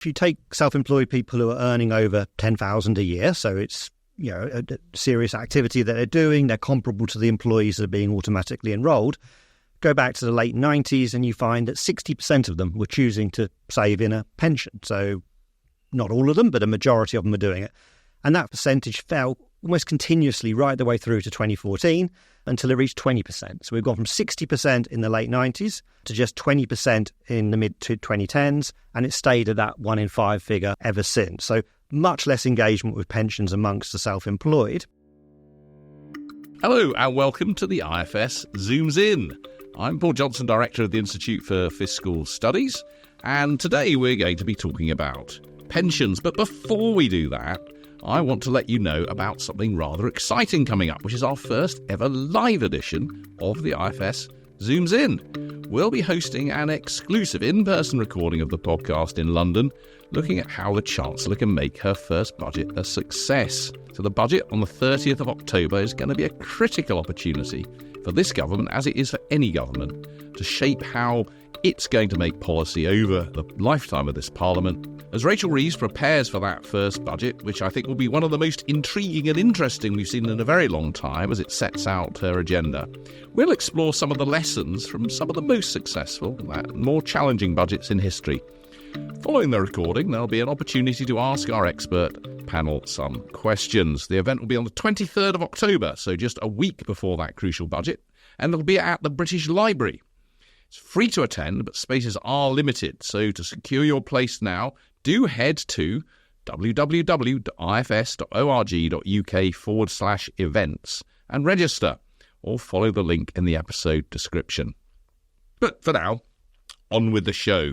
If you take self-employed people who are earning over 10,000 a year, so it's a serious activity that they're doing, they're comparable to the employees that are being automatically enrolled. Go back to the late 90s and you find that 60% of them were choosing to save in a pension. So not all of them, but a majority of them are doing it. And that percentage fell almost continuously right the way through to 2014 until it reached 20%. So we've gone from 60% in the late 90s to just 20% in the mid-2010s, and it stayed at that 1 in 5 figure ever since. So much less engagement with pensions amongst the self-employed. Hello and welcome to the IFS Zooms In. I'm Paul Johnson, Director of the Institute for Fiscal Studies, and today we're going to be talking about pensions. But before we do that, I want to let you know about something rather exciting coming up, which is our first ever live edition of the IFS Zooms In. We'll be hosting an exclusive in-person recording of the podcast in London, looking at how the Chancellor can make her first budget a success. So the budget on the 30th of October is going to be a critical opportunity for this government, as it is for any government, to shape how it's going to make policy over the lifetime of this Parliament. As Rachel Reeves prepares for that first budget, which I think will be one of the most intriguing and interesting we've seen in a very long time as it sets out her agenda, we'll explore some of the lessons from some of the most successful, more challenging budgets in history. Following the recording, there'll be an opportunity to ask our expert panel some questions. The event will be on the 23rd of October, so just a week before that crucial budget, and it'll be at the British Library. It's free to attend, but spaces are limited, so to secure your place now, do head to www.ifs.org.uk/events and register, or follow the link in the episode description. But for now, on with the show.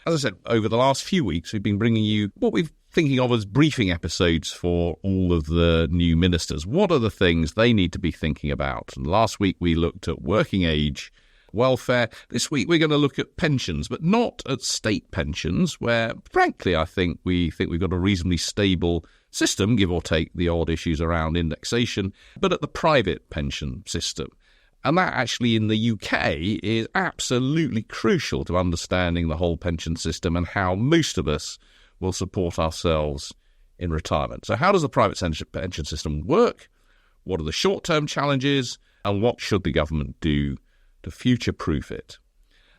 As I said, over the last few weeks, we've been bringing you what we're thinking of as briefing episodes for all of the new ministers. What are the things they need to be thinking about? And last week, we looked at working age welfare. This week, we're going to look at pensions, but not at state pensions, where, frankly, I think we've got a reasonably stable system, give or take the odd issues around indexation, but at the private pension system. And that actually in the UK is absolutely crucial to understanding the whole pension system and how most of us will support ourselves in retirement. So how does the private pension system work? What are the short-term challenges? And what should the government do to future-proof it?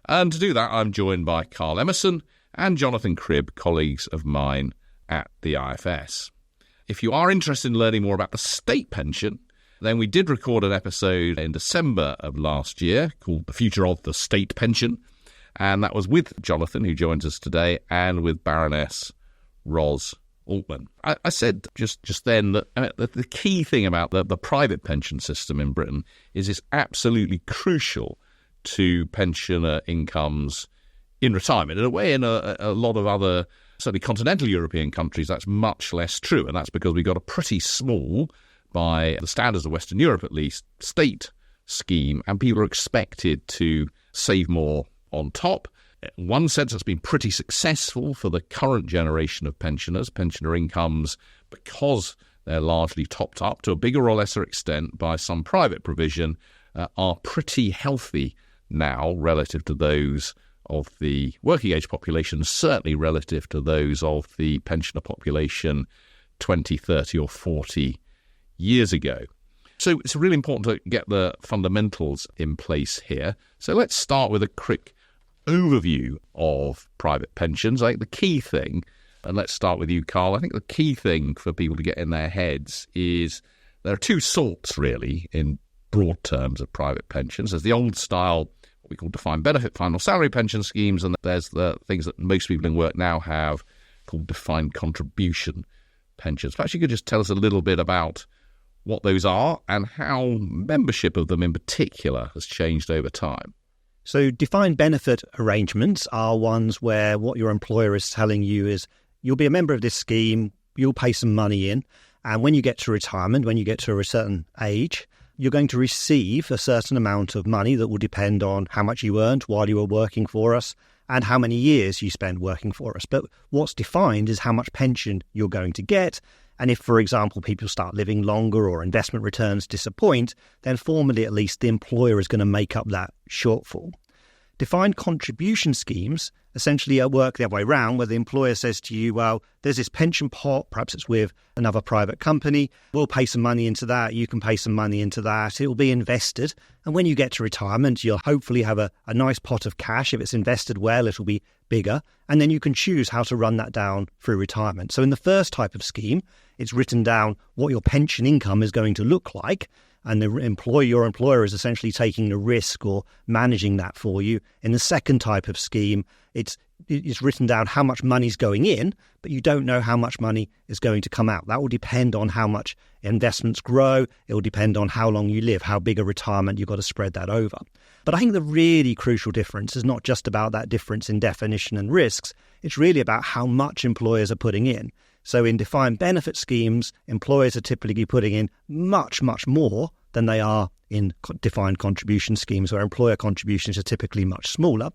And to do that, I'm joined by Carl Emmerson and Jonathan Cribb, colleagues of mine at the IFS. If you are interested in learning more about the state pension, then we did record an episode in December of last year called The Future of the State Pension, and that was with Jonathan, who joins us today, and with Baroness Ros Altman. I said just then that the key thing about the private pension system in Britain is it's absolutely crucial to pensioner incomes in retirement. In a way, in a lot of other, certainly continental European countries, that's much less true, and that's because we've got a pretty small, by the standards of Western Europe at least, state scheme, and people are expected to save more on top. In one sense, it's been pretty successful for the current generation of pensioners. Pensioner incomes, because they're largely topped up to a bigger or lesser extent by some private provision, are pretty healthy now relative to those of the working age population, certainly relative to those of the pensioner population 20, 30 or 40 years ago. So it's really important to get the fundamentals in place here. So let's start with a quick overview of private pensions. I think the key thing, and let's start with you, Carl, I think the key thing for people to get in their heads is there are two sorts, really, in broad terms of private pensions. There's the old style, what we call defined benefit final salary pension schemes, and there's the things that most people in work now have called defined contribution pensions. Perhaps you could just tell us a little bit about what those are and how membership of them in particular has changed over time. So defined benefit arrangements are ones where what your employer is telling you is you'll be a member of this scheme, you'll pay some money in, and when you get to retirement, when you get to a certain age, you're going to receive a certain amount of money that will depend on how much you earned while you were working for us and how many years you spent working for us. But what's defined is how much pension you're going to get. And if, for example, people start living longer or investment returns disappoint, then formally at least the employer is going to make up that shortfall. Defined contribution schemes essentially work the other way around, where the employer says to you, well, there's this pension pot, perhaps it's with another private company, we'll pay some money into that, you can pay some money into that, it will be invested. And when you get to retirement, you'll hopefully have a nice pot of cash. If it's invested well, it'll be bigger. And then you can choose how to run that down through retirement. So in the first type of scheme, it's written down what your pension income is going to look like. And your employer is essentially taking the risk or managing that for you. In the second type of scheme, it's written down how much money's going in, but you don't know how much money is going to come out. That will depend on how much investments grow. It will depend on how long you live, how big a retirement you've got to spread that over. But I think the really crucial difference is not just about that difference in definition and risks. It's really about how much employers are putting in. So in defined benefit schemes, employers are typically putting in much, much more than they are in defined contribution schemes, where employer contributions are typically much smaller.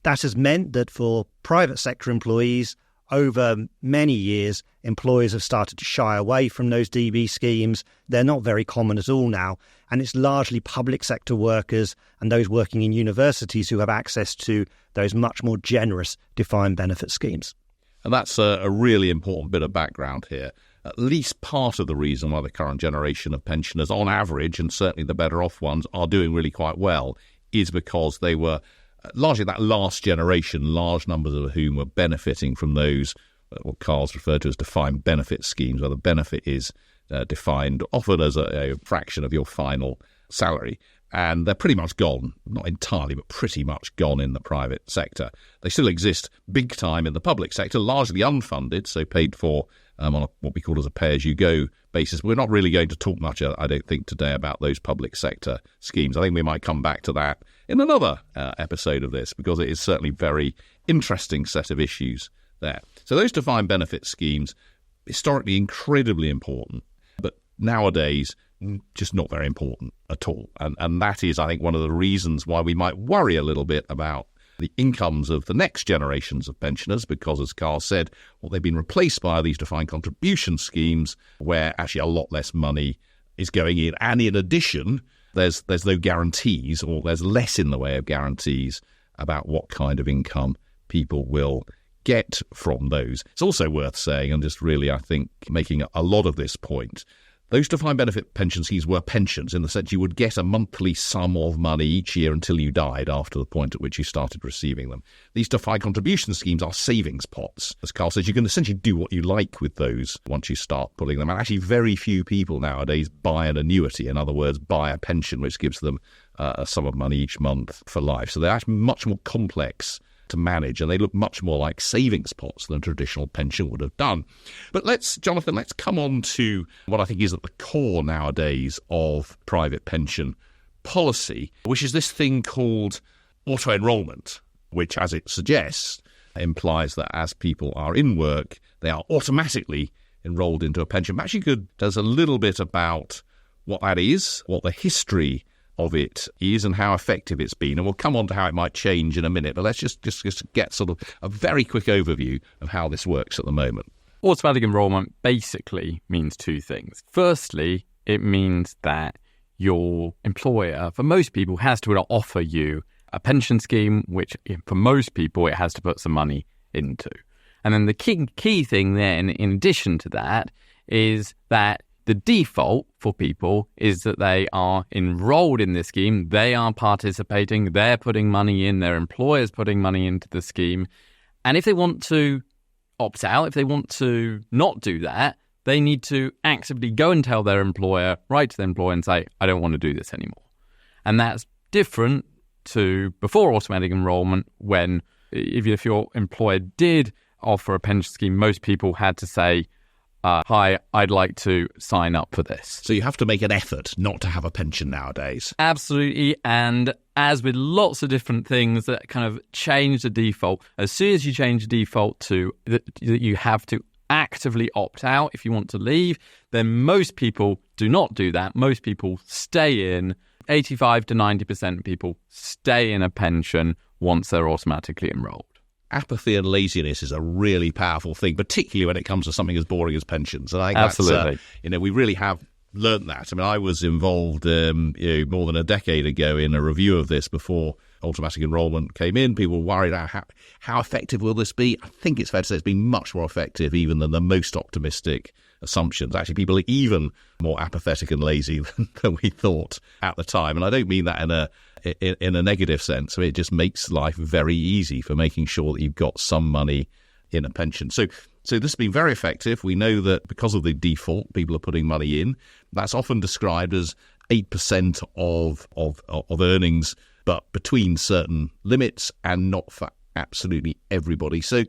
That has meant that for private sector employees, over many years, employers have started to shy away from those DB schemes. They're not very common at all now. And it's largely public sector workers and those working in universities who have access to those much more generous defined benefit schemes. And that's a really important bit of background here. At least part of the reason why the current generation of pensioners, on average, and certainly the better off ones, are doing really quite well, is because they were largely that last generation, large numbers of whom were benefiting from those, what Carl's referred to as defined benefit schemes, where the benefit is defined often as a fraction of your final salary. And they're pretty much gone, not entirely, but pretty much gone in the private sector. They still exist big time in the public sector, largely unfunded, so paid for on what we call as a pay-as-you-go basis. We're not really going to talk much, I don't think, today about those public sector schemes. I think we might come back to that in another episode of this, because it is certainly a very interesting set of issues there. So those defined benefit schemes, historically incredibly important, but nowadays just not very important at all. And that is, I think, one of the reasons why we might worry a little bit about the incomes of the next generations of pensioners, because, as Carl said, well, they've been replaced by these defined contribution schemes where actually a lot less money is going in. And in addition, there's no guarantees, or there's less in the way of guarantees about what kind of income people will get from those. It's also worth saying, and just really, I think, making a lot of this point, those defined benefit pension schemes were pensions in the sense you would get a monthly sum of money each year until you died after the point at which you started receiving them. These defined contribution schemes are savings pots. As Carl says, you can essentially do what you like with those once you start pulling them. And actually very few people nowadays buy an annuity, in other words, buy a pension which gives them a sum of money each month for life. So they're actually much more complex to manage, and they look much more like savings pots than a traditional pension would have done. But Jonathan, let's come on to what I think is at the core nowadays of private pension policy, which is this thing called auto-enrolment, which, as it suggests, implies that as people are in work, they are automatically enrolled into a pension. Perhaps you could tell us a little bit about what that is, what the history of it is, and how effective it's been. And we'll come on to how it might change in a minute, but let's just get sort of a very quick overview of how this works at the moment. Automatic enrolment basically means two things. Firstly, it means that your employer, for most people, has to offer you a pension scheme, which for most people it has to put some money into. And then the key thing then, in addition to that, is that the default for people is that they are enrolled in this scheme, they are participating, they're putting money in, their employer's putting money into the scheme. And if they want to opt out, if they want to not do that, they need to actively go and tell their employer, write to the employer and say, I don't want to do this anymore. And that's different to before automatic enrolment, when even if your employer did offer a pension scheme, most people had to say, hi, I'd like to sign up for this. So you have to make an effort not to have a pension nowadays. Absolutely. And as with lots of different things that kind of change the default, as soon as you change the default to that you have to actively opt out if you want to leave, then most people do not do that. Most people stay in. 85 to 90% of people stay in a pension once they're automatically enrolled. Apathy and laziness is a really powerful thing, particularly when it comes to something as boring as pensions. And I think absolutely, we really have learnt that. I mean, I was involved more than a decade ago in a review of this before automatic enrolment came in, people were worried how effective will this be? I think it's fair to say it's been much more effective even than the most optimistic assumptions. Actually, people are even more apathetic and lazy than we thought at the time. And I don't mean that in a negative sense. It just makes life very easy for making sure that you've got some money in a pension. So this has been very effective. We know that because of the default, people are putting money in. That's often described as 8% of earnings, but between certain limits and not for absolutely everybody. So,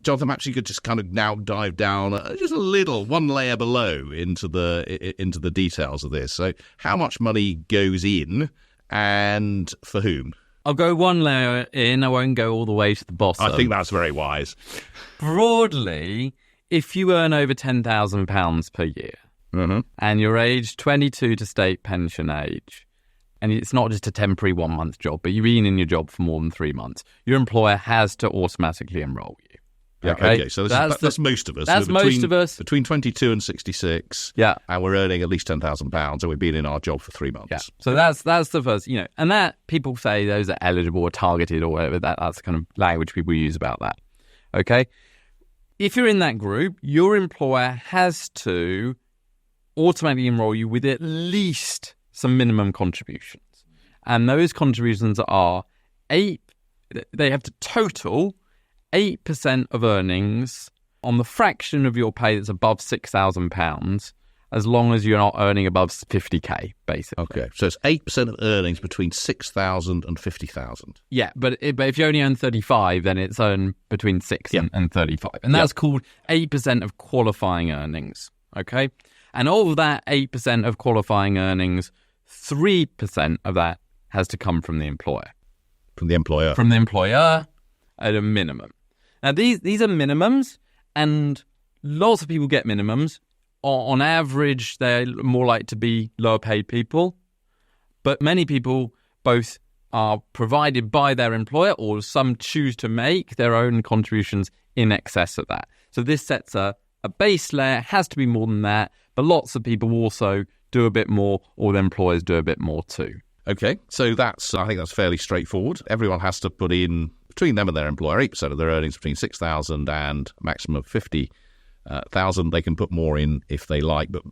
Jonathan, perhaps you could just kind of now dive down just a little, one layer below into the details of this. So, how much money goes in and for whom? I'll go one layer in. I won't go all the way to the bottom. I think that's very wise. Broadly, if you earn over £10,000 per year and you're aged 22 to state pension age, and it's not just a temporary 1 month job, but you've been in your job for more than 3 months, your employer has to automatically enrol you. Yeah, okay. So that's most of us. That's most of us. Between 22 and 66. Yeah. And we're earning at least £10,000 and we've been in our job for 3 months. Yeah. So that's the first, and that people say those are eligible or targeted or whatever. That's the kind of language people use about that. Okay. If you're in that group, your employer has to automatically enroll you with at least some minimum contributions. And those contributions are they have to total 8% of earnings on the fraction of your pay that's above £6,000, as long as you're not earning above 50k, basically. Okay, so it's 8% of earnings between 6,000 and 50,000. Yeah, but if you only earn 35, then it's earned between 6 and 35. And that's called 8% of qualifying earnings, okay? And of that 8% of qualifying earnings, 3% of that has to come from the employer. From the employer. From the employer at a minimum. Now, these are minimums, and lots of people get minimums. On average, they're more likely to be lower paid people. But many people both are provided by their employer, or some choose to make their own contributions in excess of that. So this sets a base layer, has to be more than that, but lots of people also do a bit more, or their employers do a bit more too. Okay, so I think that's fairly straightforward. Everyone has to put in, between them and their employer, 8% of their earnings between 6,000 and a maximum of 50,000. They can put more in if they like, but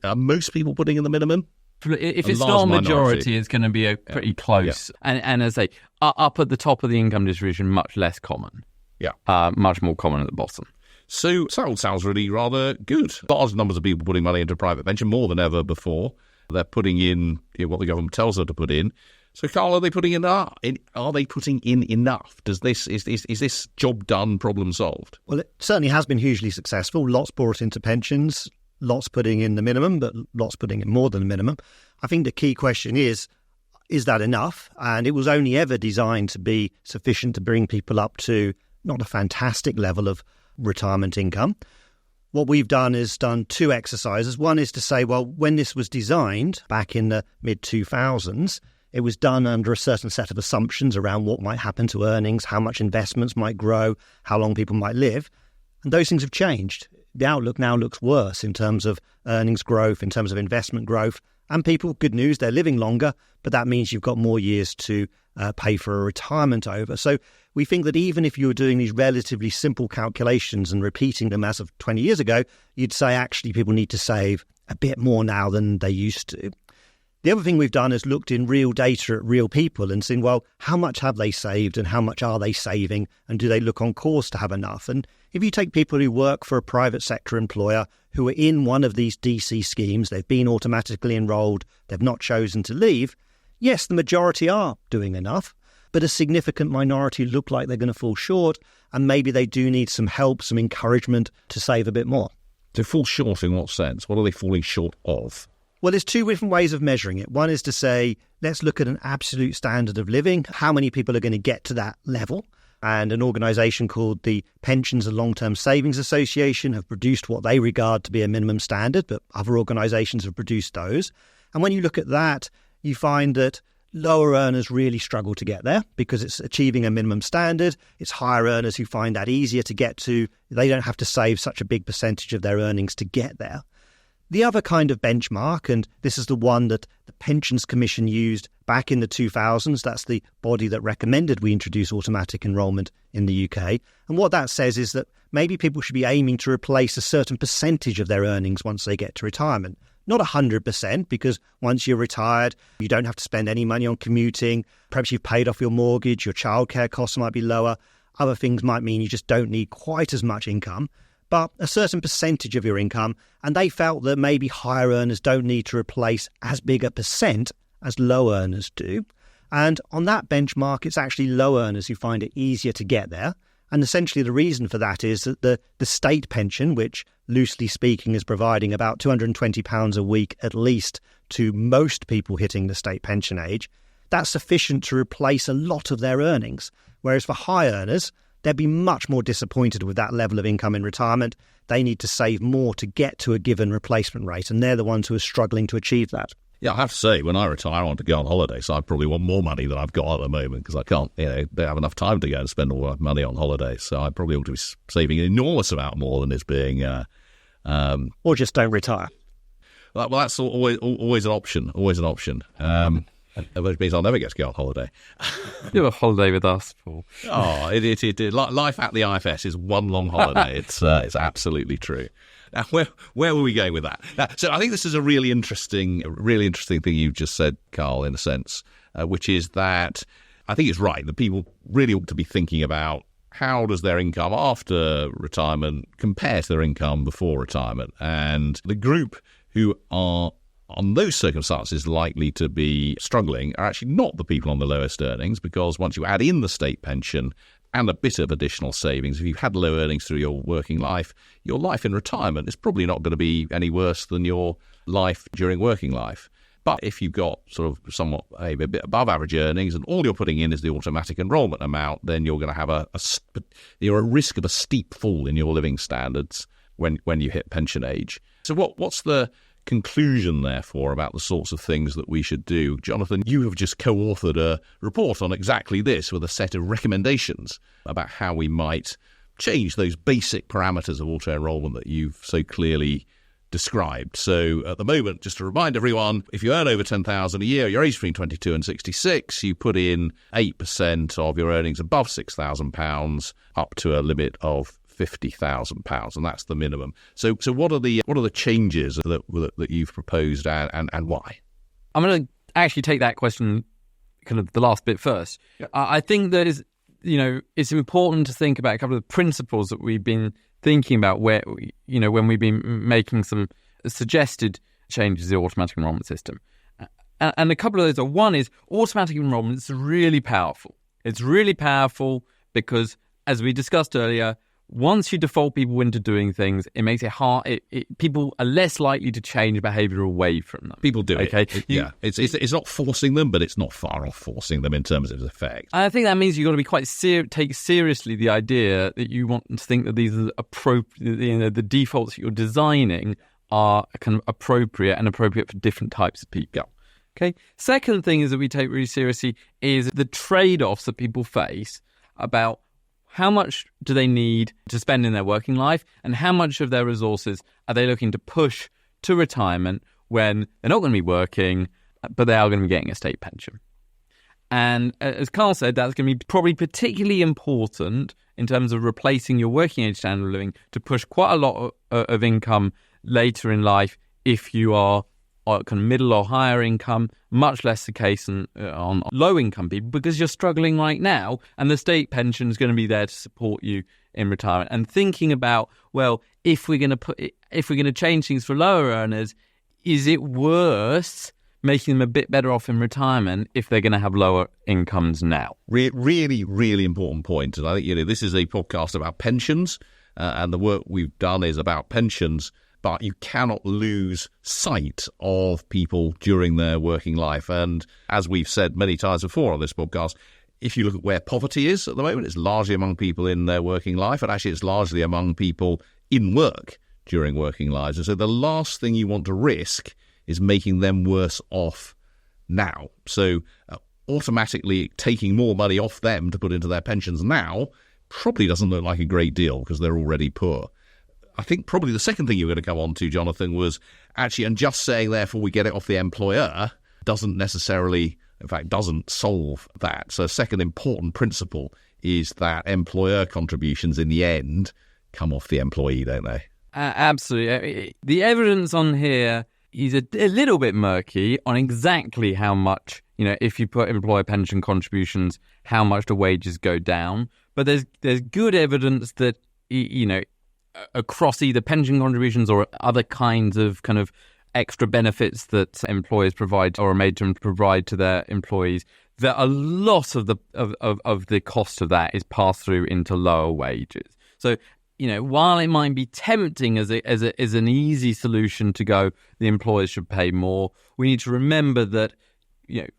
are most people putting in the minimum? If it's not a majority, it's going to be pretty close. Yeah. And as I say, up at the top of the income distribution, much less common. Yeah. Much more common at the bottom. So that all sounds really rather good. Large numbers of people putting money into private pension, more than ever before. They're putting in what the government tells them to put in. So, Carl, are they putting in enough? Are they putting in enough? Is this job done, problem solved? Well, it certainly has been hugely successful. Lots brought into pensions, lots putting in the minimum, but lots putting in more than the minimum. I think the key question is that enough? And it was only ever designed to be sufficient to bring people up to not a fantastic level of retirement income. What we've done is done two exercises. One is to say, well, when this was designed back in the mid-2000s, it was done under a certain set of assumptions around what might happen to earnings, how much investments might grow, how long people might live. And those things have changed. The outlook now looks worse in terms of earnings growth, in terms of investment growth. And people, good news, they're living longer, but that means you've got more years to pay for a retirement over. So we think that even if you were doing these relatively simple calculations and repeating them as of 20 years ago, you'd say actually people need to save a bit more now than they used to. The other thing we've done is looked in real data at real people and seen, well, how much have they saved and how much are they saving and do they look on course to have enough? And if you take people who work for a private sector employer who are in one of these DC schemes, they've been automatically enrolled, they've not chosen to leave, yes, the majority are doing enough, but a significant minority look like they're going to fall short and maybe they do need some help, some encouragement to save a bit more. To fall short in what sense? What are they falling short of? Well, there's two different ways of measuring it. One is to say, let's look at an absolute standard of living. How many people are going to get to that level? And an organisation called the Pensions and Long-Term Savings Association have produced what they regard to be a minimum standard, but other organisations have produced those. And when you look at that, you find that lower earners really struggle to get there because it's achieving a minimum standard. It's higher earners who find that easier to get to. They don't have to save such a big percentage of their earnings to get there. The other kind of benchmark, and this is the one that the Pensions Commission used back in the 2000s, that's the body that recommended we introduce automatic enrolment in the UK. And what that says is that maybe people should be aiming to replace a certain percentage of their earnings once they get to retirement. Not 100%, because once you're retired, you don't have to spend any money on commuting. Perhaps you've paid off your mortgage, your childcare costs might be lower. Other things might mean you just don't need quite as much income. But a certain percentage of your income, and they felt that maybe higher earners don't need to replace as big a percent as low earners do. And on that benchmark, it's actually low earners who find it easier to get there. And essentially the reason for that is that the state pension, which loosely speaking is providing about £220 a week at least to most people hitting the state pension age, that's sufficient to replace a lot of their earnings. Whereas for high earners, they'd be much more disappointed with that level of income in retirement. They need to save more to get to a given replacement rate, and they're the ones who are struggling to achieve that. Yeah, I have to say, when I retire, I want to go on holiday, so I probably want more money than I've got at the moment because I can't, don't have enough time to go and spend all my money on holiday. So I probably ought to be saving an enormous amount more than is being... or just don't retire. Well, that's always an option, which means I'll never get to go on holiday. You have a holiday with us, Paul. Oh, it. Life at the IFS is one long holiday. It's absolutely true. Now, where were we going with that? Now, so I think this is a really interesting thing you've just said, Carl, in a sense, which is that I think it's right that people really ought to be thinking about how does their income after retirement compare to their income before retirement, and the group who are on those circumstances likely to be struggling are actually not the people on the lowest earnings, because once you add in the state pension and a bit of additional savings, if you've had low earnings through your working life, your life in retirement is probably not going to be any worse than your life during working life. But if you've got sort of somewhat a bit above average earnings and all you're putting in is the automatic enrolment amount, then you're going to have you're at risk of a steep fall in your living standards when you hit pension age. So what's the conclusion, therefore, about the sorts of things that we should do? Jonathan, you have just co-authored a report on exactly this with a set of recommendations about how we might change those basic parameters of auto-enrolment that you've so clearly described. So at the moment, just to remind everyone, if you earn over £10,000 a year, you're aged between 22 and 66, you put in 8% of your earnings above £6,000 up to a limit of £50,000, and that's the minimum. So what are the changes that you've proposed and why? I'm going to actually take that question, kind of the last bit first. Yeah. I think that it's important to think about a couple of principles that we've been thinking about when we've been making some suggested changes to the automatic enrolment system. And a couple of those are, one is automatic enrolment is really powerful. It's really powerful because, as we discussed earlier, once you default people into doing things, it makes it hard. People are less likely to change behaviour away from them. People do it. It's not forcing them, but it's not far off forcing them in terms of its effect. I think that means you've got to be quite take seriously the idea that you want to think that these are appropriate. The defaults that you're designing are kind of appropriate for different types of people. Yeah. Okay. Second thing is that we take really seriously is the trade-offs that people face about how much do they need to spend in their working life and how much of their resources are they looking to push to retirement when they're not going to be working, but they are going to be getting a state pension. And as Carl said, that's going to be probably particularly important in terms of replacing your working age standard of living to push quite a lot of income later in life if you are kind of middle or higher income, much less the case on low income people, because you're struggling right now and the state pension is going to be there to support you in retirement. And thinking about, well, if we're going to change things for lower earners, is it worth making them a bit better off in retirement if they're going to have lower incomes now? Really, really important point. And I think this is a podcast about pensions, and the work we've done is about pensions. But you cannot lose sight of people during their working life. And as we've said many times before on this podcast, if you look at where poverty is at the moment, it's largely among people in their working life, and actually it's largely among people in work during working lives. And so the last thing you want to risk is making them worse off now. So automatically taking more money off them to put into their pensions now probably doesn't look like a great deal because they're already poor. I think probably the second thing you were going to come on to, Jonathan, was actually, and just saying therefore we get it off the employer doesn't necessarily, in fact, doesn't solve that. So a second important principle is that employer contributions in the end come off the employee, don't they? Absolutely. The evidence on here is a little bit murky on exactly how much, if you put employer pension contributions, how much the wages go down. But there's good evidence that, across either pension contributions or other kinds of kind of extra benefits that employers provide or are made to provide to their employees, that a lot of the cost of that is passed through into lower wages. So, while it might be tempting as an easy solution to go, the employers should pay more, we need to remember that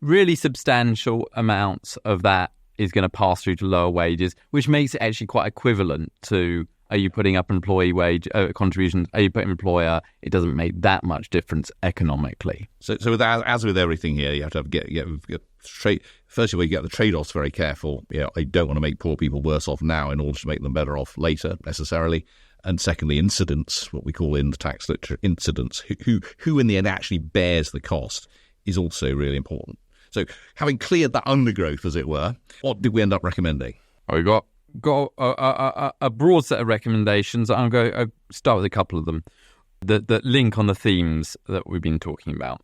really substantial amounts of that is going to pass through to lower wages, which makes it actually quite equivalent to, are you putting up employee wage contributions? Are you putting employer? It doesn't make that much difference economically. So as with everything here, you have to get trade. First of all, you get the trade-offs very careful. I don't want to make poor people worse off now in order to make them better off later, necessarily. And secondly, incidents, what we call in the tax literature, incidents, who in the end actually bears the cost, is also really important. So having cleared that undergrowth, as it were, what did we end up recommending? We got a broad set of recommendations. I'll start with a couple of them that link on the themes that we've been talking about.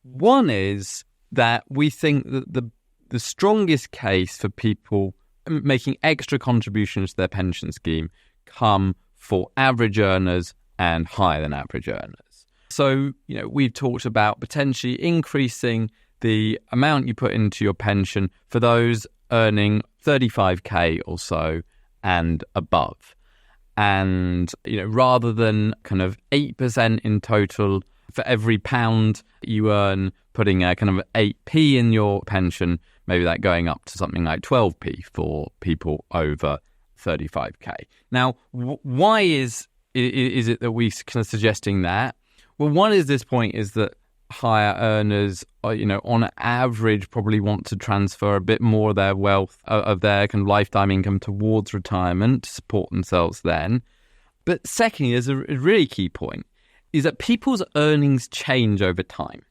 One is that we think that the strongest case for people making extra contributions to their pension scheme come for average earners and higher than average earners. So, we've talked about potentially increasing the amount you put into your pension for those earning 35k or so and above. And, rather than kind of 8% in total for every pound you earn, putting a kind of 8p in your pension, maybe that going up to something like 12p for people over 35k. Now, why is it that we're kind of suggesting that? Well, one is this point is that higher earners, on average, probably want to transfer a bit more of their wealth, of their kind of lifetime income towards retirement to support themselves then. But secondly, there's a really key point, is that people's earnings change over time.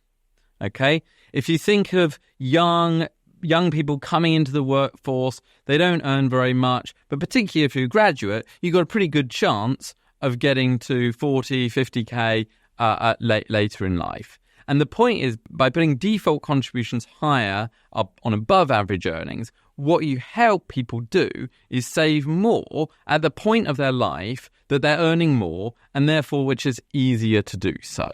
Okay? If you think of young people coming into the workforce, they don't earn very much, but particularly if you're a graduate, you've got a pretty good chance of getting to 40, 50k later in life. And the point is, by putting default contributions higher up on above average earnings, what you help people do is save more at the point of their life that they're earning more, and therefore which is easier to do so.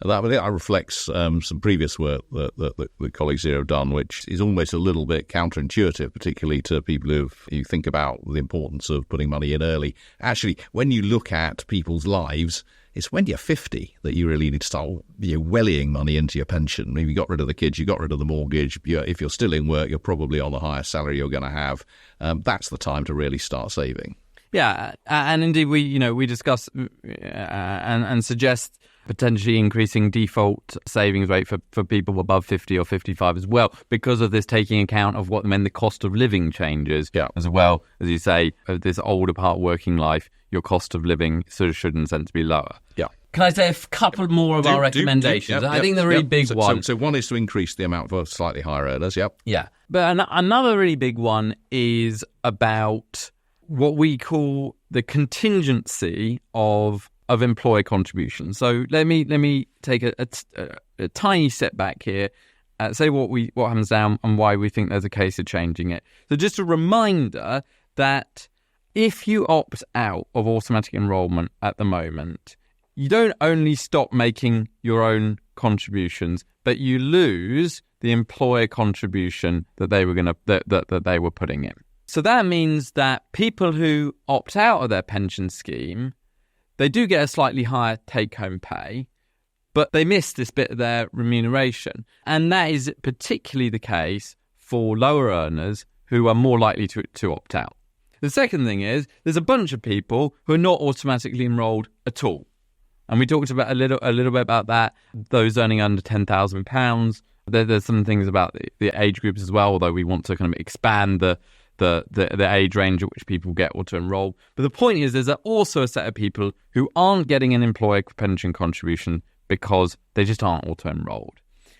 That reflects some previous work that colleagues here have done, which is almost a little bit counterintuitive, particularly to people who think about the importance of putting money in early. Actually, when you look at people's lives, it's when you're 50 that you really need to start wellying money into your pension. Maybe you got rid of the kids, you got rid of the mortgage. If you're still in work, you're probably on the highest salary you're going to have. That's the time to really start saving. Yeah, and indeed we discuss and suggest potentially increasing default savings rate for people above 50 or 55 as well, because of this taking account of when the cost of living changes, as well. As you say, this older part working life, your cost of living sort of should and tend to be lower. Yeah. Can I say a couple more of our recommendations? I think the really big one. So one is to increase the amount for slightly higher earners, Yeah. But another really big one is about what we call the contingency of employer contributions. So let me take a tiny step back here, say what happens now and why we think there's a case of changing it. So just a reminder that if you opt out of automatic enrolment at the moment, you don't only stop making your own contributions, but you lose the employer contribution that they were that they were putting in. So that means that people who opt out of their pension scheme, they do get a slightly higher take-home pay, but they miss this bit of their remuneration. And that is particularly the case for lower earners who are more likely to opt out. The second thing is there's a bunch of people who are not automatically enrolled at all. And we talked about a little bit about that, those earning under £10,000. There's some things about the age groups as well, although we want to kind of expand the the age range at which people get auto-enrolled. But the point is, there's also a set of people who aren't getting an employer pension contribution because they just aren't auto-enrolled.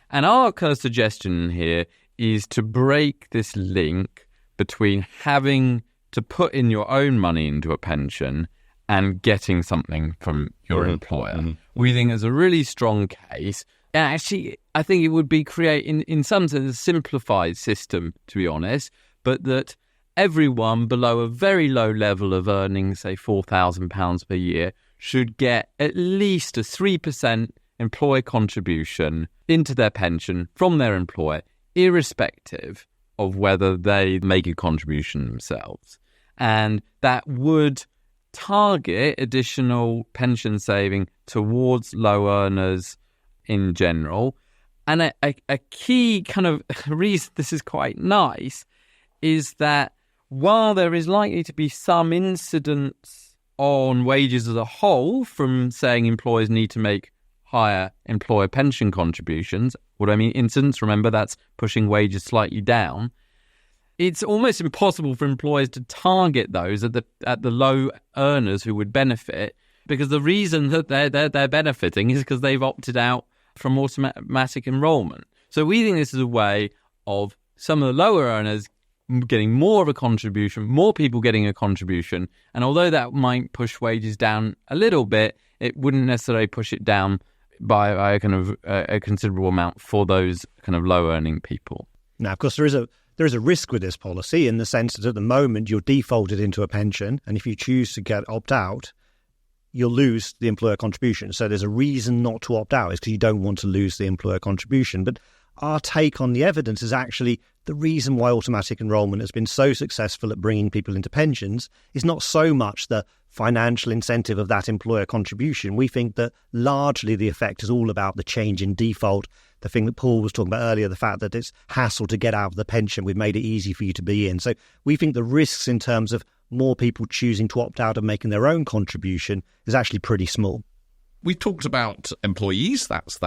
And our kind of suggestion here is to break this link between having to put in your own money into a pension and getting something from your employer. Mm-hmm. We think there's a really strong case. And actually, I think it would be in some sense, a simplified system, to be honest, but that everyone below a very low level of earning, say £4,000 per year, should get at least a 3% employer contribution into their pension from their employer, irrespective of whether they make a contribution themselves. And that would target additional pension saving towards low earners in general. And a key kind of reason this is quite nice is that while there is likely to be some incidence on wages as a whole from saying employers need to make higher employer pension contributions, what I mean incidence, remember that's pushing wages slightly down, it's almost impossible for employers to target those at the low earners who would benefit, because the reason that they're benefiting is because they've opted out from automatic enrolment. So we think this is a way of some of the lower earners getting more of a contribution, more people getting a contribution, and although that might push wages down a little bit, it wouldn't necessarily push it down by a kind of a considerable amount for those kind of low earning people. Now, of course, there is a risk with this policy in the sense that at the moment you're defaulted into a pension, and if you choose to opt out, you'll lose the employer contribution. So there's a reason not to opt out, is because you don't want to lose the employer contribution. But our take on the evidence is actually the reason why automatic enrolment has been so successful at bringing people into pensions is not so much the financial incentive of that employer contribution. We think that largely the effect is all about the change in default, the thing that Paul was talking about earlier, the fact that it's hassle to get out of the pension. We've made it easy for you to be in. So we think the risks in terms of more people choosing to opt out and making their own contribution is actually pretty small. We talked about employees. That's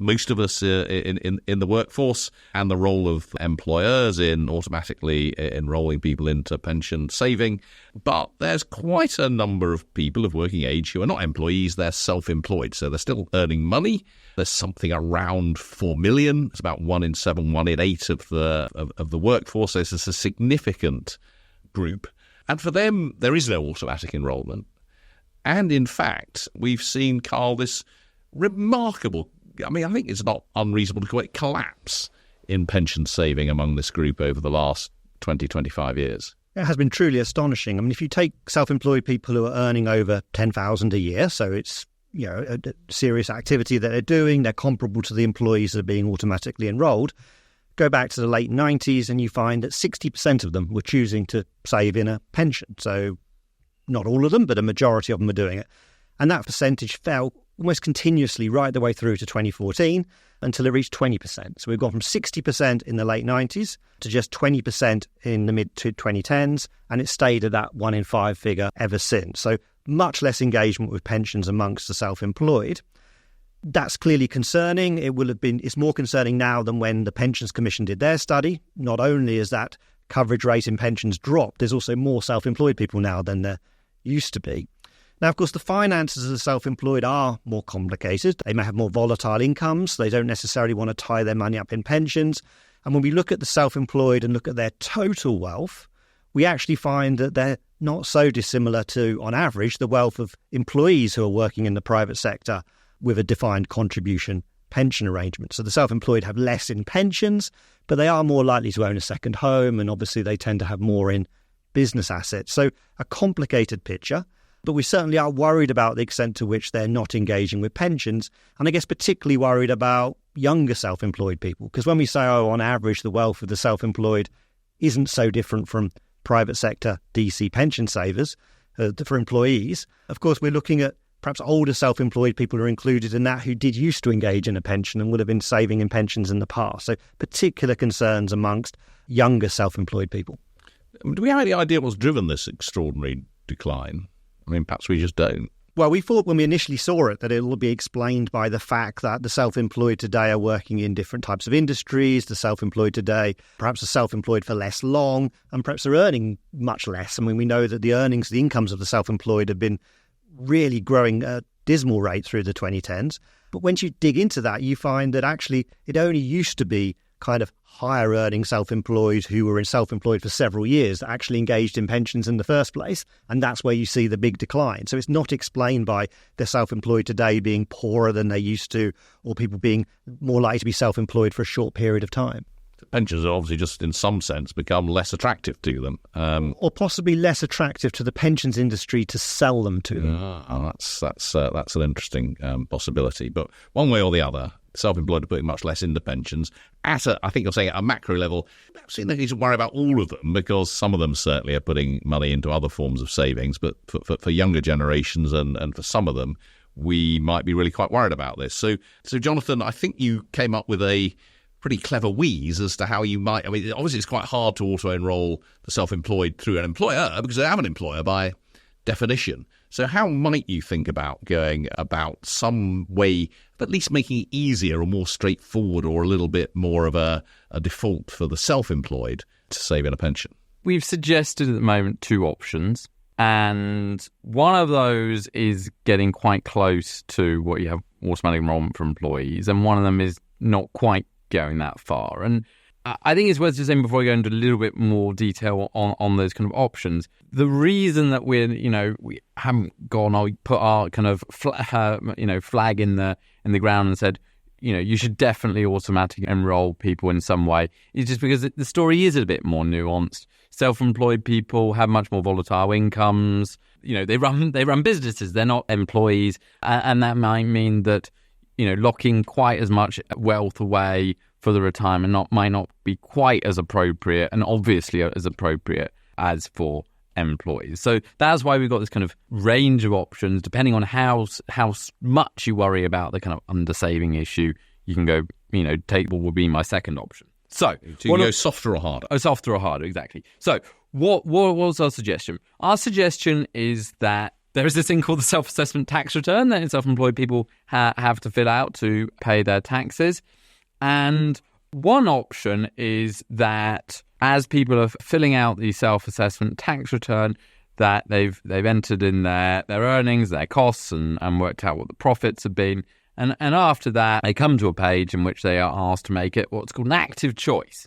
most of us in the workforce, and the role of employers in automatically enrolling people into pension saving. But there's quite a number of people of working age who are not employees. They're self-employed, so they're still earning money. There's something around 4 million. It's about 1 in 7, 1 in 8 of the workforce. So it's a significant group, and for them there is no automatic enrolment. And in fact, we've seen, Carl, this remarkable, I think it's not unreasonable to call it collapse in pension saving among this group over the last 20, 25 years. It has been truly astonishing. If you take self-employed people who are earning over 10,000 a year, so it's a serious activity that they're doing, they're comparable to the employees that are being automatically enrolled. Go back to the late 90s and you find that 60% of them were choosing to save in a pension. So not all of them, but a majority of them are doing it. And that percentage fell almost continuously right the way through to 2014 until it reached 20%. So we've gone from 60% in the late 90s to just 20% in the mid-2010s, and it stayed at that 1 in 5 figure ever since. So much less engagement with pensions amongst the self-employed. That's clearly concerning. It's more concerning now than when the Pensions Commission did their study. Not only is that coverage rate in pensions dropped, there's also more self-employed people now than there used to be. Now, of course, the finances of the self-employed are more complicated. They may have more volatile incomes. They don't necessarily want to tie their money up in pensions. And when we look at the self-employed and look at their total wealth, we actually find that they're not so dissimilar to, on average, the wealth of employees who are working in the private sector with a defined contribution pension arrangement. So the self-employed have less in pensions, but they are more likely to own a second home, and obviously they tend to have more in business assets. So a complicated picture, but we certainly are worried about the extent to which they're not engaging with pensions, and I guess particularly worried about younger self-employed people, because when we say, on average, the wealth of the self-employed isn't so different from private sector DC pension savers for employees, of course we're looking at perhaps older self-employed people are included in that who did used to engage in a pension and would have been saving in pensions in the past. So particular concerns amongst younger self-employed people. Do we have any idea what's driven this extraordinary decline? Perhaps we just don't. Well, we thought when we initially saw it that it will be explained by the fact that the self-employed today are working in different types of industries. The self-employed today perhaps are self-employed for less long and perhaps are earning much less. I mean, we know that the incomes of the self-employed have been really growing at a dismal rate through the 2010s. But once you dig into that, you find that actually it only used to be kind of higher earning self-employed who were self-employed for several years that actually engaged in pensions in the first place. And that's where you see the big decline. So it's not explained by the self-employed today being poorer than they used to, or people being more likely to be self-employed for a short period of time. Pensions have obviously just in some sense become less attractive to them. Or possibly less attractive to the pensions industry to sell them to them. That's an interesting possibility. But one way or the other, self-employed are putting much less into pensions. I think you're saying at a macro level, perhaps you need to worry about all of them, because some of them certainly are putting money into other forms of savings. But for younger generations and for some of them, we might be really quite worried about this. So Jonathan, I think you came up with a pretty clever wheeze as to how you might. I mean, obviously it's quite hard to auto-enroll the self-employed through an employer because they have an employer by definition. So how might you think about going about some way of at least making it easier or more straightforward or a little bit more of a default for the self-employed to save in a pension? We've suggested at the moment two options, and one of those is getting quite close to what you have automatic enrolment for employees, and one of them is not quite going that far. And I think it's worth just saying before we go into a little bit more detail on those kind of options, the reason that we haven't gone or put our kind of flag in the ground and said, you should definitely automatically enroll people in some way is just because the story is a bit more nuanced. Self-employed people have much more volatile incomes. They run businesses. They're not employees, and that might mean that locking quite as much wealth away for the retirement might not be quite as appropriate, and obviously as appropriate as for employees. So that's why we've got this kind of range of options. Depending on how much you worry about the kind of undersaving issue, you can go, take what would be my second option. So you go softer or harder? Oh, softer or harder, exactly. So what was our suggestion? Our suggestion is that there is this thing called the self-assessment tax return that self-employed people have to fill out to pay their taxes. And one option is that as people are filling out the self-assessment tax return, that they've entered in their earnings, their costs, and worked out what the profits have been. And after that, they come to a page in which they are asked to make it what's called an active choice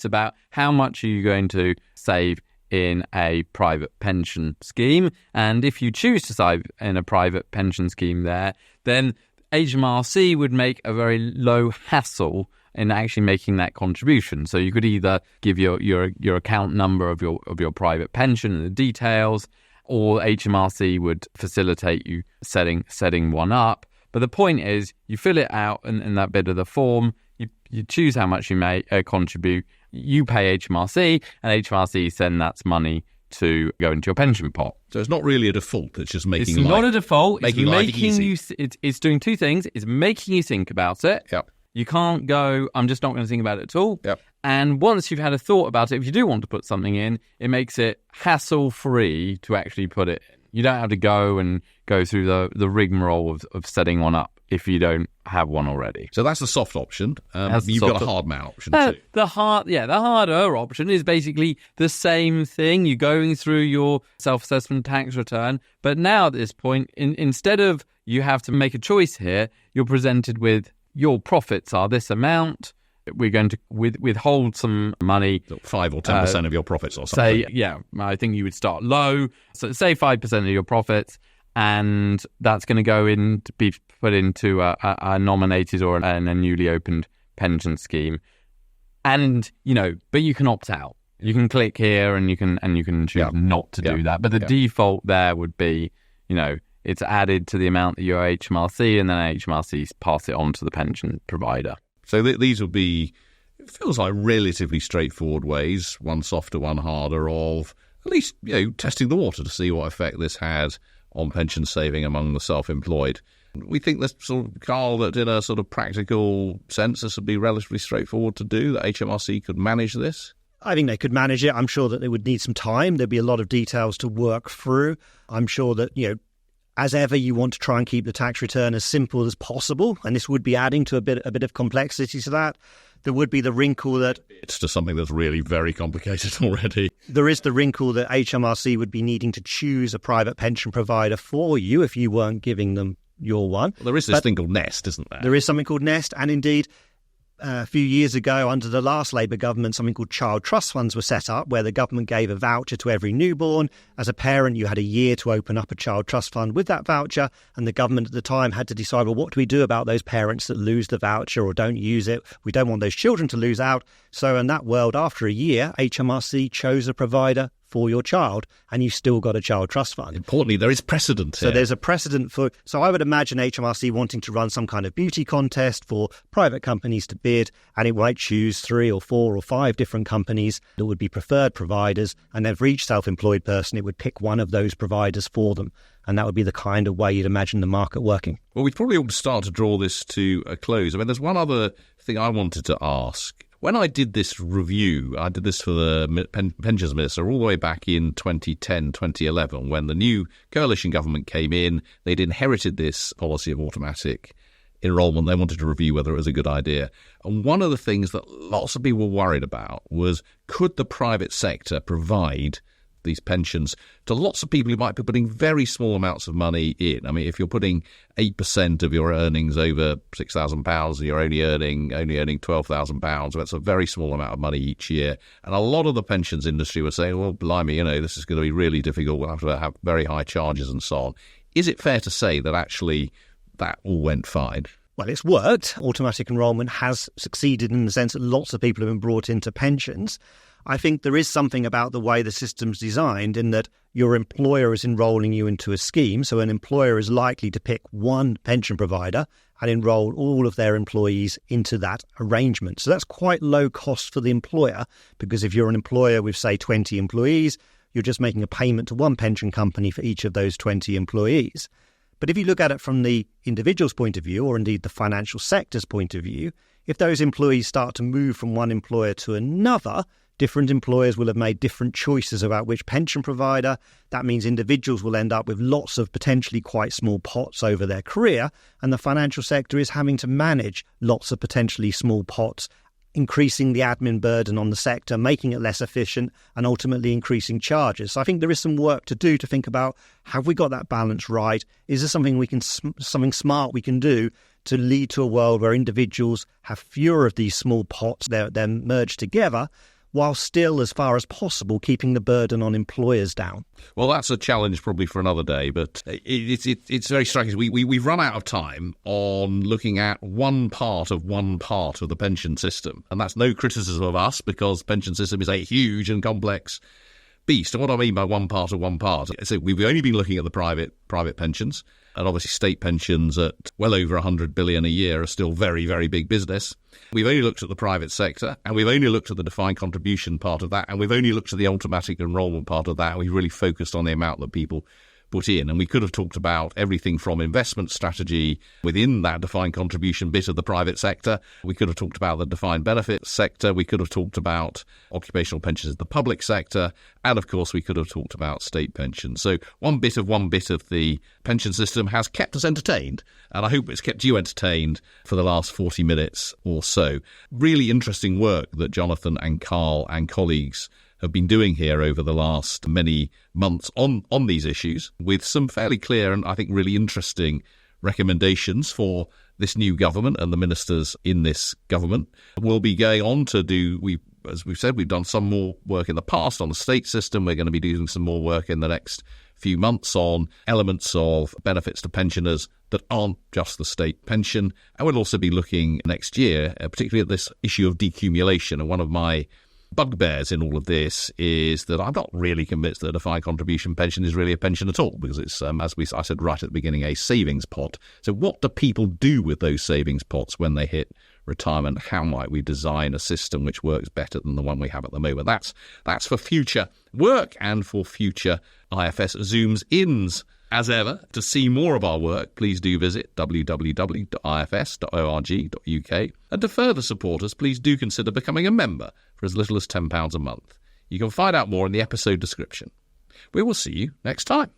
about how much are you going to save in a private pension scheme. And if you choose to save in a private pension scheme there, then HMRC would make a very low hassle in actually making that contribution. So you could either give your account number of your private pension and the details, or HMRC would facilitate you setting one up. But the point is, you fill it out in that bit of the form, you choose how much you may contribute, you pay HMRC, and HMRC send that money to go into your pension pot. So it's not really a default, it's just making It's not a default, it's making you it's doing two things. It's making you think about it. Yep. You can't go, I'm just not going to think about it at all. Yep. And once you've had a thought about it, if you do want to put something in, it makes it hassle-free to actually put it in. You don't have to go through the rigmarole of setting one up if you don't have one already. So that's the soft option. You've got a hard man option too. The harder option is basically the same thing. You're going through your self-assessment tax return, but now at this point, instead of you have to make a choice here, you're presented with your profits are this amount. We're going to withhold some money. 5 or 10% of your profits or something. I think you would start low. So say 5% of your profits, and that's going to go in to be put into a nominated or a newly opened pension scheme. And, but you can opt out. You can click here and you can choose not to do that. But the default there would be, it's added to the amount that you owe HMRC, and then HMRC pass it on to the pension provider. So these will be, it feels like relatively straightforward ways, one softer, one harder, of at least testing the water to see what effect this has on pension saving among the self-employed. We think that Carl, that in a sort of practical sense, this would be relatively straightforward to do, that HMRC could manage this. I think they could manage it. I'm sure that they would need some time. There'd be a lot of details to work through. I'm sure that, As ever, you want to try and keep the tax return as simple as possible, and this would be adding to a bit of complexity to that. There would be the wrinkle that it's just something that's really very complicated already. There is the wrinkle that HMRC would be needing to choose a private pension provider for you if you weren't giving them your one. Well, there is this thing called Nest, isn't there? There is something called Nest, and indeed, a few years ago, under the last Labour government, something called child trust funds were set up, where the government gave a voucher to every newborn. As a parent, you had a year to open up a child trust fund with that voucher, and the government at the time had to decide, well, what do we do about those parents that lose the voucher or don't use it? We don't want those children to lose out. So in that world, after a year, HMRC chose a provider for your child, and you've still got a child trust fund. Importantly, there is precedent here. So there's a precedent for... So I would imagine HMRC wanting to run some kind of beauty contest for private companies to bid, and it might choose 3 or 4 or 5 different companies that would be preferred providers, and then for each self-employed person, it would pick one of those providers for them. And that would be the kind of way you'd imagine the market working. Well, we probably ought to start to draw this to a close. I mean, there's one other thing I wanted to ask. When I did this review, I did this for the Pensions Minister all the way back in 2010, 2011, when the new coalition government came in. They'd inherited this policy of automatic enrolment. They wanted to review whether it was a good idea. And one of the things that lots of people were worried about was, could the private sector provide these pensions to lots of people who might be putting very small amounts of money in? I mean, if you're putting 8% of your earnings over £6,000, you're only earning £12,000. That's a very small amount of money each year. And a lot of the pensions industry were saying, well, blimey, this is going to be really difficult. We'll have to have very high charges and so on. Is it fair to say that actually that all went fine? Well, it's worked. Automatic enrolment has succeeded in the sense that lots of people have been brought into pensions. I think there is something about the way the system's designed in that your employer is enrolling you into a scheme. So an employer is likely to pick one pension provider and enroll all of their employees into that arrangement. So that's quite low cost for the employer, because if you're an employer with, say, 20 employees, you're just making a payment to one pension company for each of those 20 employees. But if you look at it from the individual's point of view, or indeed the financial sector's point of view, if those employees start to move from one employer to another, different employers will have made different choices about which pension provider. That means individuals will end up with lots of potentially quite small pots over their career, and the financial sector is having to manage lots of potentially small pots, increasing the admin burden on the sector, making it less efficient, and ultimately increasing charges. So I think there is some work to do to think about, have we got that balance right? Is there something smart we can do to lead to a world where individuals have fewer of these small pots, they're merged together, while still, as far as possible, keeping the burden on employers down? Well, that's a challenge probably for another day, but it's very striking. We've run out of time on looking at one part of the pension system, and that's no criticism of us, because the pension system is a huge and complex beast. And what I mean by one part of one part, so we've only been looking at the private pensions, and obviously state pensions at well over 100 billion a year are still very, very big business. We've only looked at the private sector, and we've only looked at the defined contribution part of that, and we've only looked at the automatic enrolment part of that, and we've really focused on the amount that people put in. And we could have talked about everything from investment strategy within that defined contribution bit of the private sector. We could have talked about the defined benefit sector. We could have talked about occupational pensions in the public sector. And of course, we could have talked about state pensions. So one bit of the pension system has kept us entertained. And I hope it's kept you entertained for the last 40 minutes or so. Really interesting work that Jonathan and Carl and colleagues have been doing here over the last many months on these issues, with some fairly clear and I think really interesting recommendations for this new government and the ministers in this government. We'll be going on to as we've said, we've done some more work in the past on the state system. We're going to be doing some more work in the next few months on elements of benefits to pensioners that aren't just the state pension. And we'll also be looking next year, particularly at this issue of decumulation. And one of my bugbears in all of this is that I'm not really convinced that a defined contribution pension is really a pension at all, because it's, I said right at the beginning, a savings pot. So what do people do with those savings pots when they hit retirement? How might we design a system which works better than the one we have at the moment? That's for future work and for future IFS Zooms Ins. As ever, to see more of our work, please do visit www.ifs.org.uk. And to further support us, please do consider becoming a member for as little as £10 a month. You can find out more in the episode description. We will see you next time.